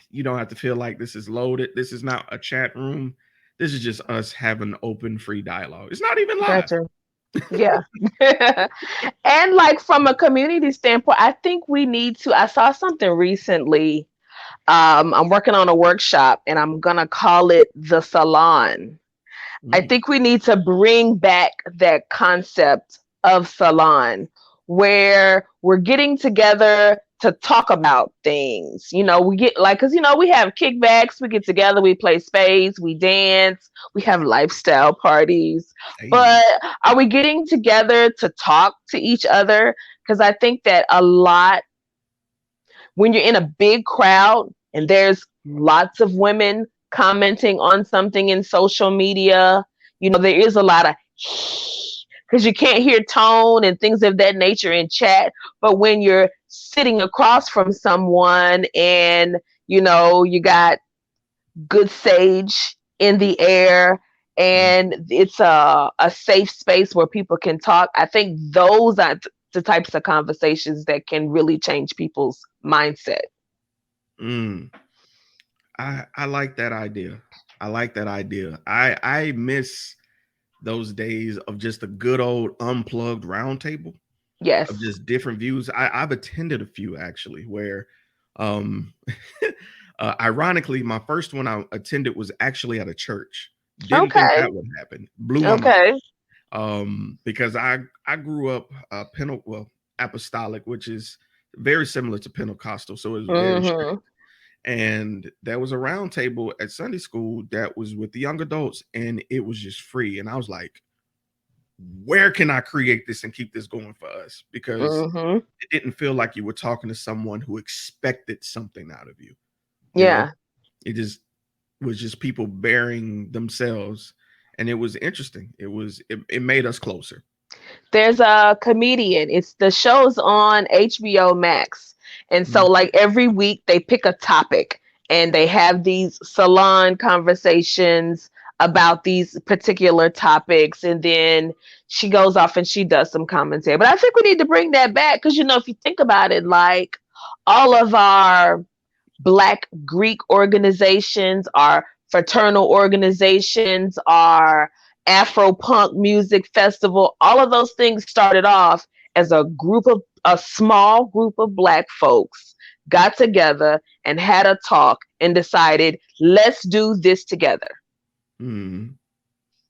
you don't have to feel like this is loaded. This is not a chat room. This is just us having open, free dialogue. It's not even live. Gotcha. Yeah. And like from a community standpoint, I think we need to, I saw something recently. I'm working on a workshop and I'm going to call it the salon. I think we need to bring back that concept of salon where we're getting together to talk about things. We get because we have kickbacks, we get together, we play spades, we dance, we have lifestyle parties. Hey. But are we getting together to talk to each other? Because I think that a lot, when you're in a big crowd and there's lots of women commenting on something in social media, there is a lot of because you can't hear tone and things of that nature in chat. But when you're sitting across from someone and, you got good sage in the air and it's a safe space where people can talk, I think those are the types of conversations that can really change people's mindset. I like that idea. I like that idea. I miss those days of just a good old unplugged roundtable Yes. of just different views. I've attended a few actually where um ironically my first one I attended was actually at a church. Didn't think Okay. that would happen. Blew my mind. Okay. Because I grew up apostolic, which is very similar to Pentecostal, so it was very strict. And there was a round table at Sunday school that was with the young adults, and it was just free. And I was like, where can I create this and keep this going for us? Because it didn't feel like you were talking to someone who expected something out of you. You know? It just was just people bearing themselves, and it was interesting. It made us closer. There's a comedian. It's the show's on HBO Max. And so like every week they pick a topic and they have these salon conversations about these particular topics. And then she goes off and she does some commentary. But I think we need to bring that back because, you know, if you think about it, like all of our Black Greek organizations, our fraternal organizations, our Afro punk music festival, all of those things started off as a small group of Black folks got together and had a talk and decided, let's do this together. You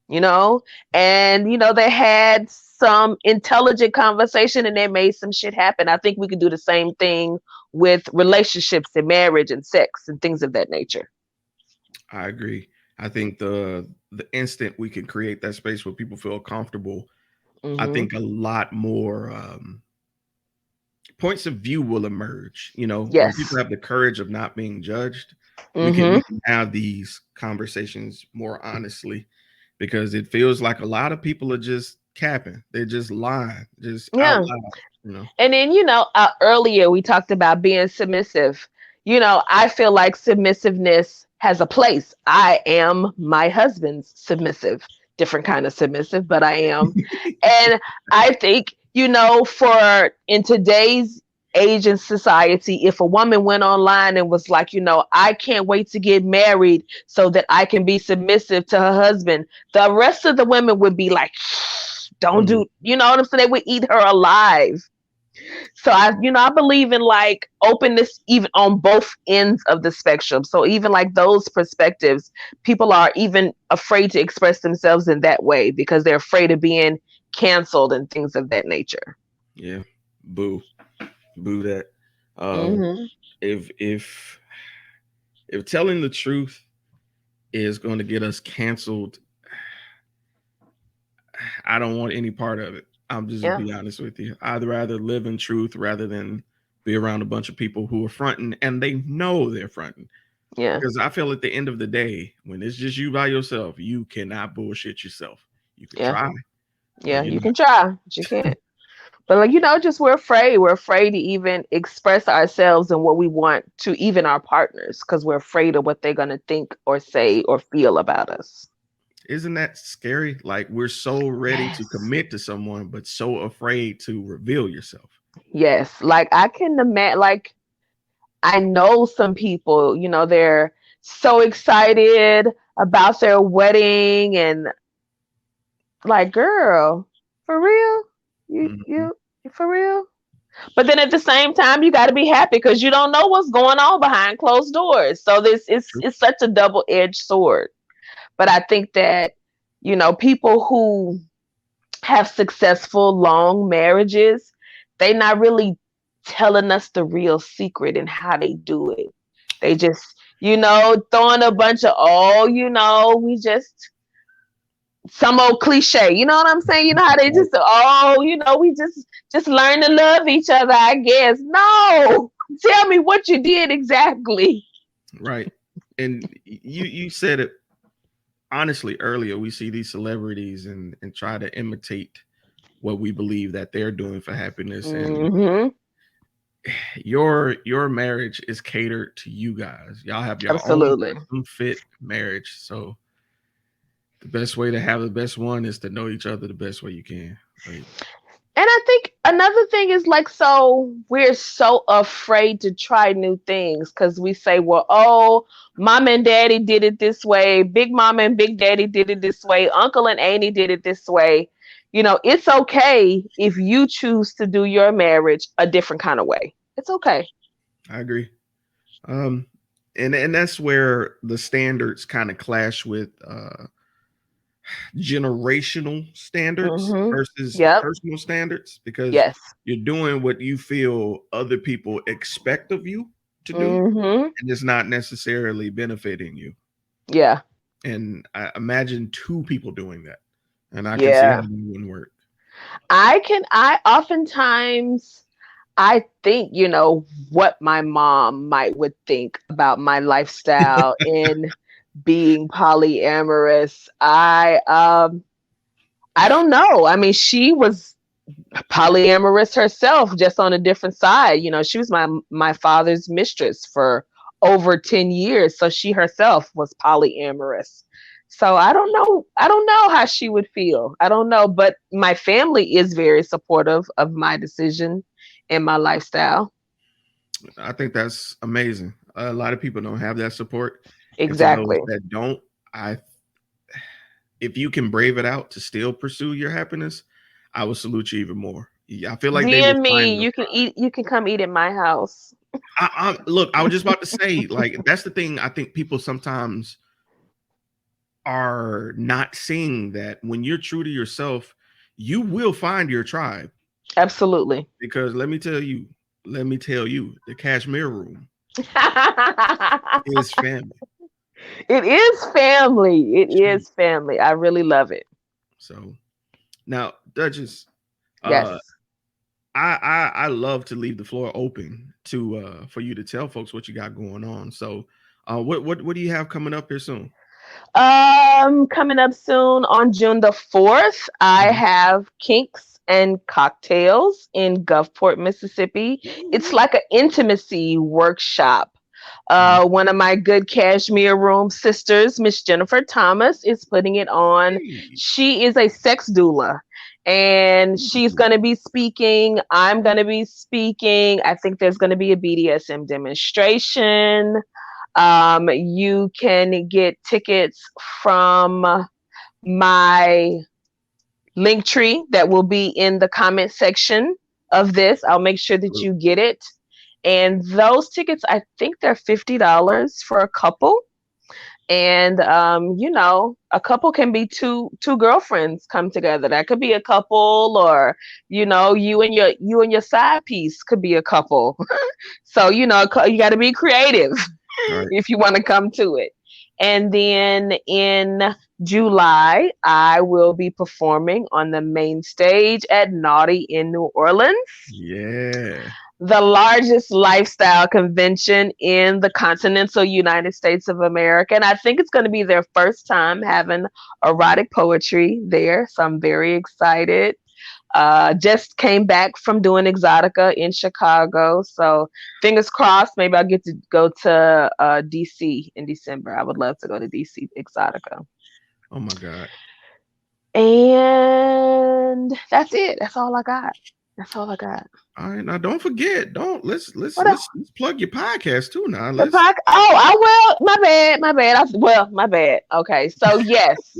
know, and you know, they had some intelligent conversation and they made some shit happen. I think we could do the same thing with relationships and marriage and sex and things of that nature. I agree. I think the instant we can create that space where people feel comfortable, I think a lot more points of view will emerge. You know, when people have the courage of not being judged, we can have these conversations more honestly, because it feels like a lot of people are just capping. They're just lying, just out loud, you know. And then, you know, earlier we talked about being submissive. You know, I feel like submissiveness has a place. I am my husband's submissive, different kind of submissive, but I am. And I think, you know, for in today's age and society, if a woman went online and was like, you know, I can't wait to get married so that I can be submissive to her husband, the rest of the women would be like, don't do, you know what I'm saying? They would eat her alive. So I believe in like openness even on both ends of the spectrum. So even like those perspectives, people are even afraid to express themselves in that way because they're afraid of being canceled and things of that nature. Yeah. Boo that. If telling the truth is going to get us canceled, I don't want any part of it. I'm just be honest with you. I'd rather live in truth rather than be around a bunch of people who are fronting and they know they're fronting. Yeah. Because I feel at the end of the day, when it's just you by yourself, you cannot bullshit yourself. You can try. Yeah, you can try, but you can't. But like, you know, just we're afraid. We're afraid to even express ourselves and what we want to even our partners because we're afraid of what they're going to think or say or feel about us. Isn't that scary? Like we're so ready to commit to someone, but so afraid to reveal yourself. Yes. Like I can imagine, like I know some people, you know, they're so excited about their wedding and like, girl, for real? You for real? But then at the same time, you got to be happy because you don't know what's going on behind closed doors. So this it's such a double-edged sword. But I think that, you know, people who have successful long marriages, they're not really telling us the real secret and how they do it. They just, you know, throwing a bunch of, you know, we just some old cliche, you know what I'm saying? You know how they just, you know, we just learn to love each other, I guess. No, tell me what you did exactly. Right. And you said it honestly earlier. We see these celebrities and try to imitate what we believe that they're doing for happiness. And your marriage is catered to you guys. Y'all have your own fit marriage. So the best way to have the best one is to know each other the best way you can. Right? And I think another thing is like, so we're so afraid to try new things because we say, well, oh, mom and daddy did it this way, big mama and big daddy did it this way, uncle and auntie did it this way. It's okay if you choose to do your marriage a different kind of way. It's okay. I agree. And that's where the standards kind of clash with generational standards versus Yep. personal standards, because Yes. you're doing what you feel other people expect of you to do, and it's not necessarily benefiting you. Yeah. And I imagine two people doing that, and I can see how Yeah. that wouldn't work. I oftentimes I think, what my mom would think about my lifestyle in being polyamorous. I don't know. I mean, she was polyamorous herself, just on a different side. She was my father's mistress for over 10 years, so she herself was polyamorous. So I don't know. I don't know how she would feel. I don't know, but my family is very supportive of my decision and my lifestyle. I think that's amazing. A lot of people don't have that support, and to those Exactly. that don't, I if you can brave it out to still pursue your happiness, I will salute you even more. Yeah, I feel like they will DM me. find their You can tribe. eat. You can come eat at my house. Look, I was just about to say, like, that's the thing. I think people sometimes are not seeing that when you're true to yourself, you will find your tribe. Absolutely. Because let me tell you, the Cashmere Room is family. It is family. It True. is family. I really love it. So now, Duchess, Yes. uh, I love to leave the floor open to for you to tell folks what you got going on. So, what do you have coming up here soon? Coming up soon on June the 4th, I Mhm. have Kinks and Cocktails in Gulfport, Mississippi. It's Ooh. like an intimacy workshop. Mhm. One of my good Cashmere Room sisters, Miss Jennifer Thomas, is putting it on. Hey. She is a sex doula. And she's Ooh. going to be speaking. I'm going to be speaking. I think there's going to be a BDSM demonstration. You can get tickets from my link tree that will be in the comment section of this. I'll make sure that you get it. And those tickets, I think they're $50 for a couple. And a couple can be two girlfriends come together. That could be a couple, or you and your side piece could be a couple. So you got to be creative All right. if you want to come to it. And then in July, I will be performing on the main stage at Naughty in New Orleans, Yeah. the largest lifestyle convention in the continental United States of America. And I think it's going to be their first time having erotic poetry there. So I'm very excited. Just came back from doing Exotica in Chicago. So fingers crossed, maybe I'll get to go to DC in December. I would love to go to DC Exotica. Oh my God. And that's it. That's all I got. That's all I got. All right. Now don't forget. Don't let's What else? let's, let's plug your podcast too. Now The let's. podcast. Oh, I will. My bad. My bad. My bad. Okay. So yes,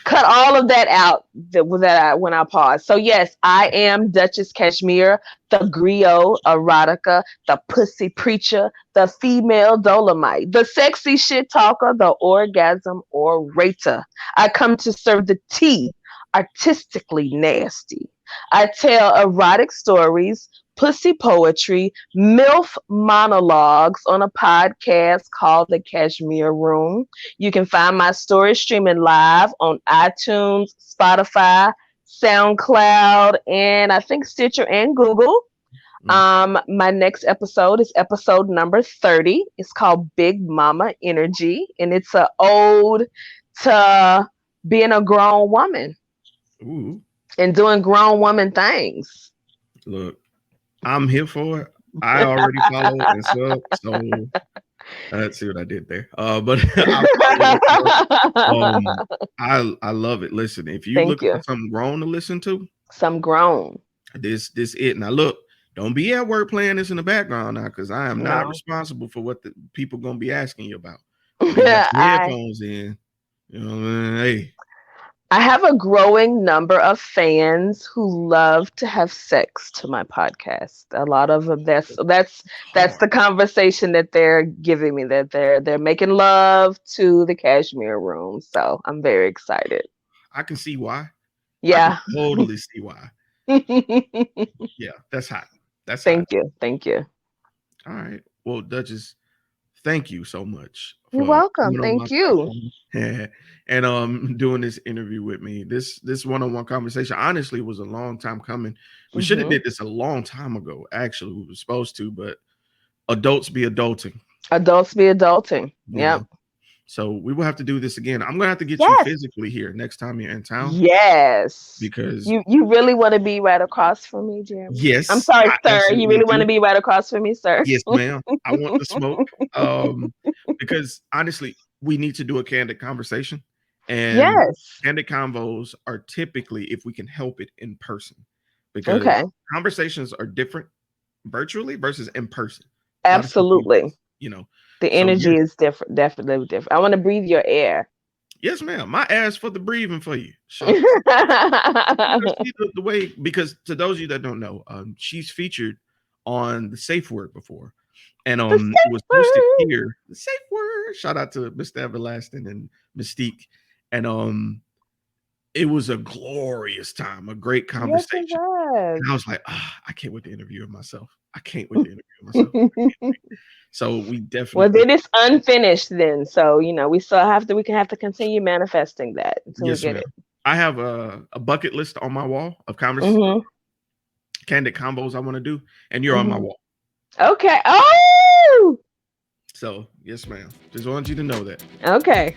cut all of that out when I pause. So yes, I am Duchess Cashmere, the griot erotica, the pussy preacher, the female dolomite, the sexy shit talker, the orgasm orator. I come to serve the tea, artistically nasty. I tell erotic stories, pussy poetry, MILF monologues on a podcast called The Cashmere Room. You can find my story streaming live on iTunes, Spotify, SoundCloud, and I think Stitcher and Google. My next episode is episode number 30. It's called Big Mama Energy, and it's an ode to being a grown woman Ooh. and doing grown woman things. Look, I'm here for it. I already follow and sub, so let's see what I did there. But I follow and sub. I love it. Listen, if you Thank looking you. for something grown to listen to, Some grown. This it. Now look, don't be at work playing this in the background now, because I am not responsible for what the people gonna be asking you about. You got your headphones in. You know what I mean? Hey. I have a growing number of fans who love to have sex to my podcast. A lot of them, that's the conversation that they're giving me, that they're making love to the Cashmere Room. So I'm very excited. I can see why. Yeah. I can totally see why. Yeah, that's hot. That's Thank you. All right. Well, Duchess, thank you so much. You're welcome. Thank you. And doing this interview with me. This one-on-one conversation honestly was a long time coming. We should have did this a long time ago. Actually, we were supposed to, but adults be adulting. Yeah. So we will have to do this again. I'm gonna have to get you physically here next time you're in town. Yes. Because you really want to be right across from me, Jeremy? Yes. I'm sorry, sir. You really want to be right across from me, sir? Yes, ma'am. I want the smoke. Because honestly, we need to do a candid conversation. And candid convos are typically, if we can help it, in person. Because conversations are different virtually versus in person. Absolutely. You know, the energy is different, definitely different. I want to breathe your air. Yes, ma'am. My ass for the breathing for you. Sure. the way, because to those of you that don't know, she's featured on the Safe Word before, and it was posted here. The Safe Word. Shout out to Mr. Everlasting and Mystique, and it was a glorious time, a great conversation. Yes, it was. And I was like, I can't wait to interview myself. I can't wait to interview myself. So we definitely. Well, then it's unfinished then. So, we still have to continue manifesting that until we get it. I have a bucket list on my wall of candid combos I want to do, and you're on my wall. Okay. Oh! So, yes, ma'am. Just want you to know that. Okay.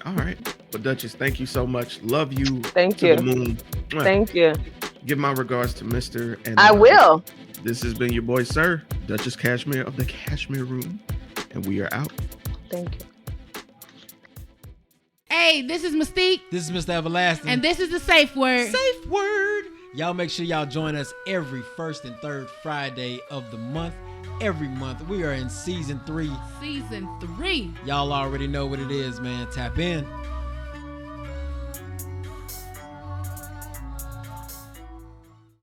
All right. Well, Duchess, thank you so much. Love you. Thank you. The moon. Thank you. Give my regards to Mr. And I will. This has been your boy, sir, Duchess Cashmere of the Cashmere Room, and we are out. Thank you. Hey, this is Mystique. This is Mr. Everlasting. And this is the Safe Word. Safe Word. Y'all make sure y'all join us every first and third Friday of the month. Every month. We are in season 3. Season 3. Y'all already know what it is, man. Tap in.